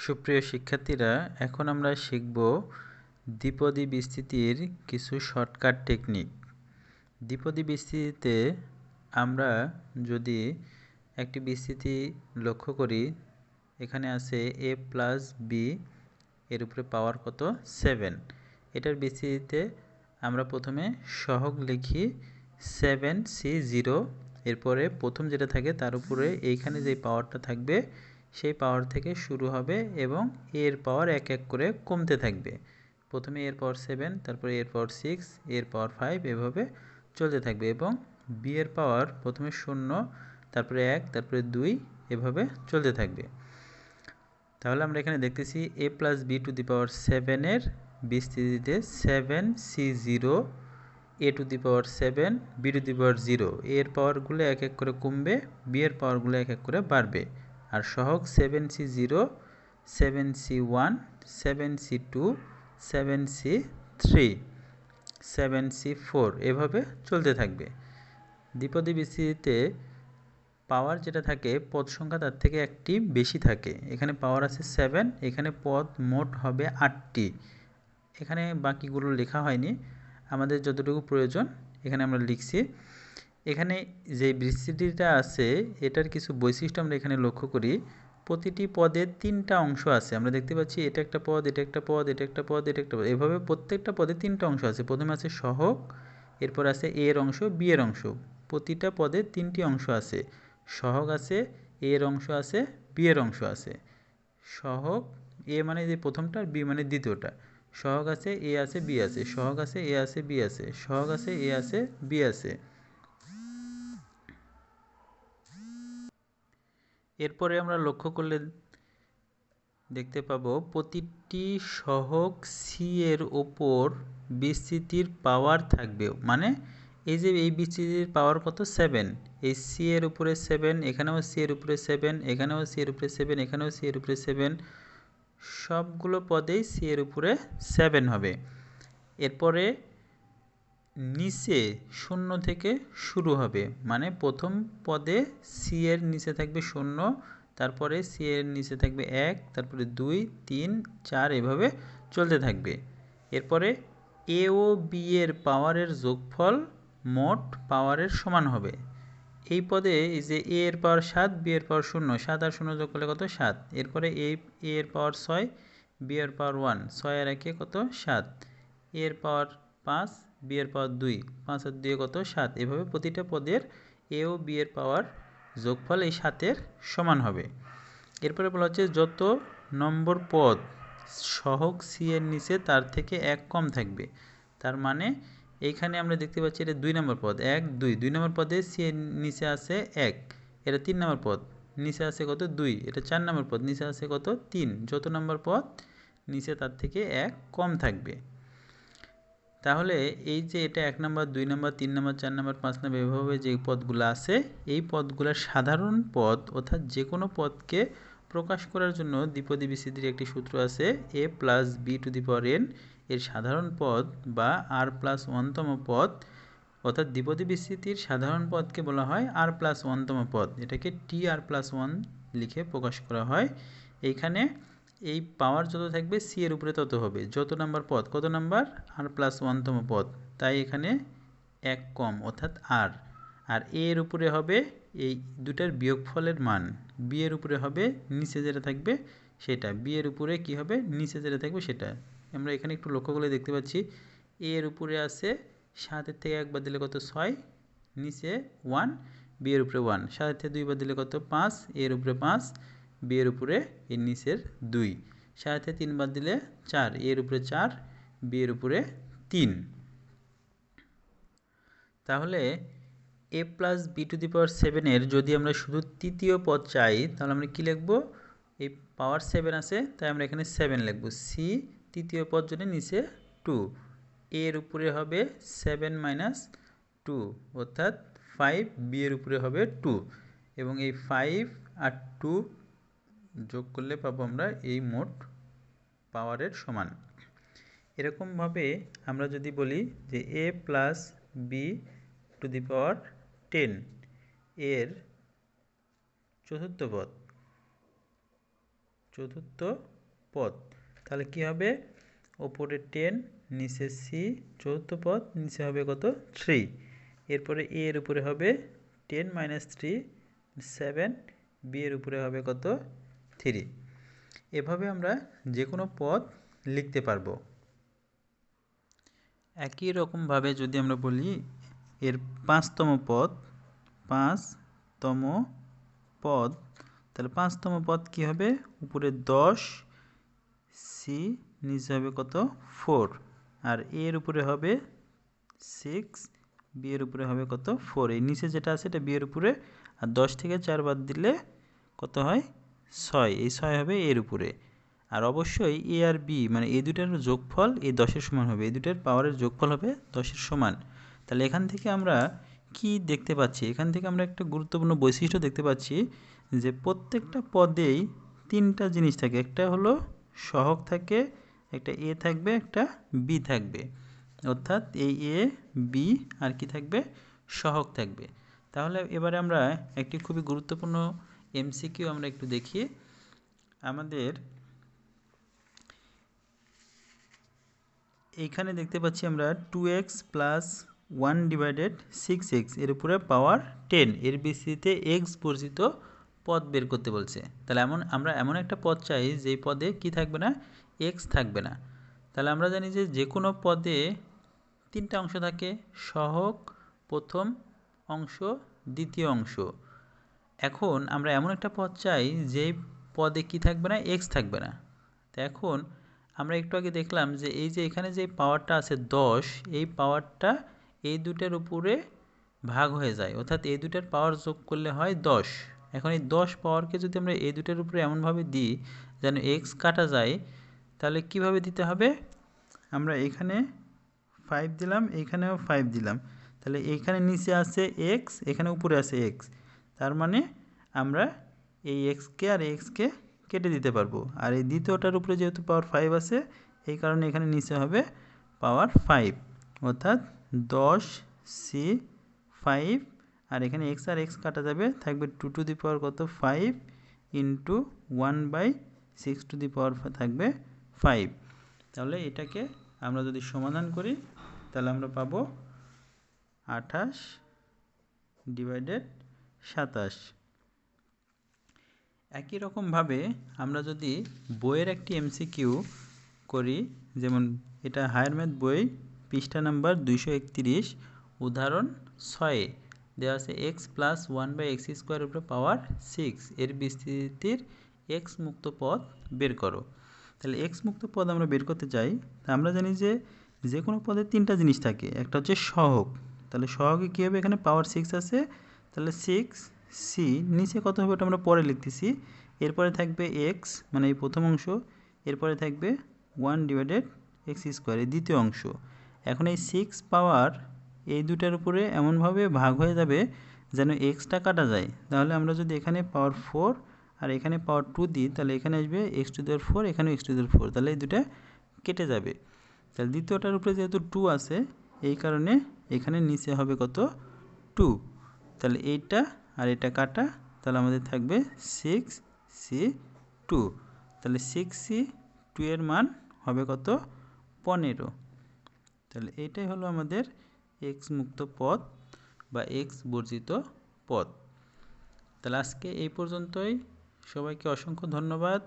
সুপ্রিয় শিক্ষার্থীরা, এখন আমরা শিখব দ্বিপদী বিস্তৃতির কিছু শর্টকাট টেকনিক। দ্বিপদী বিস্তৃতিতে আমরা যদি একটি বিস্তৃতি লক্ষ্য করি, এখানে আছে a প্লাস বি, এর উপরে পাওয়ার কত 7। এটার বিস্তৃতিতে আমরা প্রথমে সহগ লিখি 7c0, এরপরে প্রথম যেটা থাকে তার উপরে এইখানে যে পাওয়ারটা থাকবে সেই পাওয়ার থেকে শুরু হবে এবং এর পাওয়ার এক এক করে কমতে থাকবে। প্রথমে এর পাওয়ার 7, তারপরে এর পাওয়ার 6, এর পাওয়ার 5, এভাবে চলতে থাকবে এবং বি এর পাওয়ার প্রথমে 0, তারপরে 1, তারপরে 2, এভাবে চলতে থাকবে। তাহলে আমরা এখানে দেখতেছি a plus B to the power 7 এর বিস্তৃতিতে 7c0 a to the power 7 b to the power 0, এর পাওয়ারগুলো এক এক করে কমবে, b এর পাওয়ারগুলো এক এক করে বাড়বে। আর সহগ 7c0, 7c1, 7c2, 7c3, 7c4, এভাবে চলতে থাকবে। দ্বিপদী বিস্তৃতিতে পাওয়ার যেটা থাকে পদ সংখ্যা তার থেকে একটি বেশি থাকে। এখানে পাওয়ার আছে 7, এখানে পদ মোট হবে 8টি। এখানে বাকিগুলো লেখা হয়নি, আমাদের যতটুকু প্রয়োজন এখানে আমরা লিখছি। এখানে যে বিস্তৃতিটা আছে এটার কিছু বৈশিষ্ট্য আমরা এখানে লক্ষ্য করি। প্রতিটি পদের 3টা অংশ আছে, আমরা দেখতে পাচ্ছি এটা একটা পদ, এটা একটা পদ, এটা একটা পদ, এটা একটা পদ, এভাবে প্রত্যেকটা পদে 3টা অংশ আছে। প্রথমে আছে সহগ, এরপর আছে এ এর অংশ, বি এর অংশ। প্রতিটা পদে 3টি অংশ আছে, সহগ আছে, এ এর অংশ আছে, বি এর অংশ আছে। সহগ এ মানে যে প্রথমটা, বি মানে দ্বিতীয়টা। সহগ আছে, এ আছে, বি আছে, সহগ আছে, এ আছে, বি আছে, সহগ আছে, এ আছে, বি আছে। এরপরে আমরা লক্ষ্য করলে দেখতে পাবো প্রতিটি সহগ সি এর ওপর বিস্তৃতির পাওয়ার থাকবে। মানে এই যে এই বিস্তৃতির পাওয়ার কত 7, এই সি এর উপরে 7, এখানেও সি এর উপরে 7, এখানেও সি এর উপরে 7, এখানেও সি এর উপরে 7, সবগুলো পদেই সি এর উপরে 7 হবে। এরপরে নিচে 0 থেকে শুরু হবে, মানে প্রথম পদে সি এর নিচে থাকবে 0, তারপরে সি এর নিচে থাকবে 1, তারপরে 2, 3, 4, এভাবে চলতে থাকবে। এরপরে এ ও বি এর পাওয়ারের যোগফল মোট পাওয়ারের সমান হবে। এই পদে এই যে এ এর পাওয়ার 7, বি এর পাওয়ার 0, 7 আর 0 যোগ করলে কত 7। এরপরে এ এর পাওয়ার 6, বি এর পাওয়ার 1, 6 আর 1 কত 7, এ এর পাওয়ার 5, বি এর পাওয়ার 2, 5 আর 2 কত 7। এভাবে প্রতিটা পদের এ ও বি এর পাওয়ার যোগফল এই 7-এর সমান হবে। এরপরে বলা হচ্ছে যত নম্বর পদ সহগ সি এর নিচে তার থেকে 1 কম থাকবে। তার মানে এইখানে আমরা দেখতে পাচ্ছি এটা 2 নম্বর পদ, 1, 2, 2 নম্বর পদে সি এর নিচে আছে 1, এটা 3 নম্বর পদ, নিচে আছে কত 2, এটা 4 নম্বর পদ, নিচে আছে কত 3। যত নম্বর পদ নিচে তার থেকে 1 কম থাকবে। তাহলে এই যে এটা 1 নম্বর, 2 নম্বর, 3 নম্বর, 4 নম্বর, 5 নম্বর, এভাবে যে পদগুলো আছে এই পদগুলোর সাধারণ পদ অর্থাৎ যে কোনো পদকে প্রকাশ করার জন্য দ্বিপদী বিস্তৃতির একটি সূত্র আছে, a plus B to the power n এর সাধারণ পদ বা r প্লাস 1তম পদ, অর্থাৎ দ্বিপদী বিস্তৃতির সাধারণ পদকে বলা হয় r প্লাস 1তম পদ। এটাকে tr প্লাস 1 লিখে প্রকাশ করা হয়। এইখানে এই পাওয়ার যত থাকবে সি এর উপরে তত হবে। যত নাম্বার পদ, কত নাম্বার আর প্লাস 1তম পদ, তাই এখানে 1 কম অর্থাৎ আর। আর এ এর উপরে হবে এই দুটার বিয়োগফলের মান, বি এর উপরে হবে নিচে যেটা থাকবে সেটা, বি এর উপরে কি হবে নিচে যেটা থাকবে সেটা। আমরা এখানে একটু লক্ষ্য করলে দেখতে পাচ্ছি এ এর উপরে আছে 7-এর থেকে 1 বাদ দিলে কত 6, নিচে 1, বি এর উপরে 1, 7-এর থেকে 2 বাদ দিলে কত 5, এর উপরে 5, বি এর উপরে এর নিচের 2, 7 থেকে 3 বাদ দিলে 4, এর উপরে 4, বি এর উপরে 3। তাহলে a plus B to the power 7 এর যদি আমরা শুধু তৃতীয় পদ চাই তাহলে আমরা কি লিখব, এই পাওয়ার 7 আছে তাই আমরা এখানে 7 লিখব। সি তৃতীয় পদ জন্য নিচে 2, এর উপরে হবে 7 মাইনাস 2 অর্থাৎ 5, বি এর উপরে হবে 2 এবং এই 5 আর 2 যোগ করলে পাবো আমরা এই মোট পাওয়ারের সমান। এরকমভাবে আমরা যদি বলি যে a plus B to the power 10 এর চতুর্থ পদ, চতুর্থ পদ। তাহলে কি হবে, ওপরে 10 নিচে সি, চতুর্থ পদ নিচে হবে কত 3। এরপরে এ এর উপরে হবে 10 - 3 7, বি এর উপরে হবে কত 3। এভাবে আমরা যে কোনো পদ লিখতে পারবো। একই রকমভাবে যদি আমরা বলি এর 5তম পদ, 5তম পদ, তাহলে 5তম পদ কি হবে, উপরে 10 সি নিচে হবে কত 4, আর এর উপরে হবে 6, বি এর উপরে হবে কত 4। এই নিচে যেটা আছে এটা বি এর উপরে, আর 10 থেকে 4 বাদ দিলে কত হয় 6, এই 6 হবে এর উপরে। আর অবশ্যই এ আর বি মানে এই দুটার যোগফল এই 10-এর সমান হবে, এই দুটার পাওয়ারের যোগফল হবে 10-এর সমান। তাহলে এখান থেকে আমরা কি দেখতে পাচ্ছি, এখান থেকে আমরা একটা গুরুত্বপূর্ণ বৈশিষ্ট্য দেখতে পাচ্ছি যে প্রত্যেকটা পদেই 3টা জিনিস থাকে, একটা হলো সহগ থাকে, একটা এ থাকবে, একটা বি থাকবে, অর্থাৎ এই এ বি আর কি থাকবে, সহগ থাকবে। তাহলে এবারে আমরা একটি খুবই গুরুত্বপূর্ণ এমসিকিউ আমরা একটু দেখি। আমাদের এইখানে দেখতে পাচ্ছি আমরা 2x + 1 / 6x এর উপরে পাওয়ার 10 এর বিস্তৃতিতে x বর্জিত পদ বের করতে বলছে। তাহলে আমরা এমন একটা পদ চাই যেই পদে কি থাকবে না, x থাকবে না। তাহলে আমরা জানি যে কোনো পদে 3টা অংশ থাকে, সহগ, প্রথম অংশ, দ্বিতীয় অংশ। এখন আমরা এমন একটা পদ চাই যেই পদে কি থাকবে না, x থাকবে না। তো এখন আমরা একটু আগে দেখলাম যে এই যে এখানে যে পাওয়ারটা আছে 10, এই পাওয়ারটা এই দুটার উপরে ভাগ হয়ে যায়, অর্থাৎ এই দুটার পাওয়ার যোগ করলে হয় 10। এখন এই 10 পাওয়ারকে যদি আমরা এই দুটার উপরে এমনভাবে দিই যেন x কাটা যায়, তাহলে কিভাবে দিতে হবে, আমরা এখানে 5 দিলাম, এখানেও 5 দিলাম, তাহলে এইখানে নিচে আছে x, এখানে উপরে আছে x, তার মানে আমরা এই xকে আর xকে কেটে দিতে পারবো। আর এই দ্বিতীয়টার উপরে যেহেতু পাওয়ার 5 আছে, এই কারণে এখানে নিচে হবে পাওয়ার 5, অর্থাৎ 10 সি 5, আর এখানে x আর x কাটা যাবে, থাকবে 2 টু দি পাওয়ার কত 5 ইন্টু 1/6 টু দি পাওয়ার থাকবে 5। তাহলে এটাকে আমরা যদি সমাধান করি তাহলে আমরা পাবো 28 / 27। একই রকমভাবে আমরা যদি বইয়ের একটি এমসিকিউ করি, যেমন এটা হায়ার ম্যাথ বই পৃষ্ঠা নাম্বার 231, উদাহরণ 6 দেওয়া আছে x + 1/x² উপরে পাওয়ার 6 এর বিস্তৃতির x মুক্ত পদ বের করো। তাহলে x মুক্ত পদ আমরা বের করতে চাই, তা আমরা জানি যে কোনো পদে 3টা জিনিস থাকে, একটা হচ্ছে সহগ, তাহলে সহগে কী হবে, এখানে পাওয়ার 6 আছে, তাহলে 6 সি নিচে কত হবে ওটা আমরা পরে লিখতেছি। এরপরে থাকবে x মানে এই প্রথম অংশ, এরপরে থাকবে 1/x² এই দ্বিতীয় অংশ। এখন এই 6 পাওয়ার এই দুটার উপরে এমনভাবে ভাগ হয়ে যাবে যেন এক্সটা কাটা যায়। তাহলে আমরা যদি এখানে পাওয়ার 4 আর এখানে পাওয়ার 2 দিই, তাহলে এখানে আসবে x⁴, এখানে x⁴, তাহলে এই দুটা কেটে যাবে। তাহলে দ্বিতীয়টার উপরে যেহেতু 2 আছে, এই কারণে এখানে নিচে হবে কত 2, তাহলে এইটা আর এটা কাটা, তাহলে আমাদের থাকবে 6c2, তাহলে 6c2 এর মান হবে কত 15। তাহলে এইটাই হলো আমাদের x মুক্ত পদ বা x বর্জিত পদ। তাহলে আজকে এই পর্যন্তই, সবাইকে অসংখ্য ধন্যবাদ।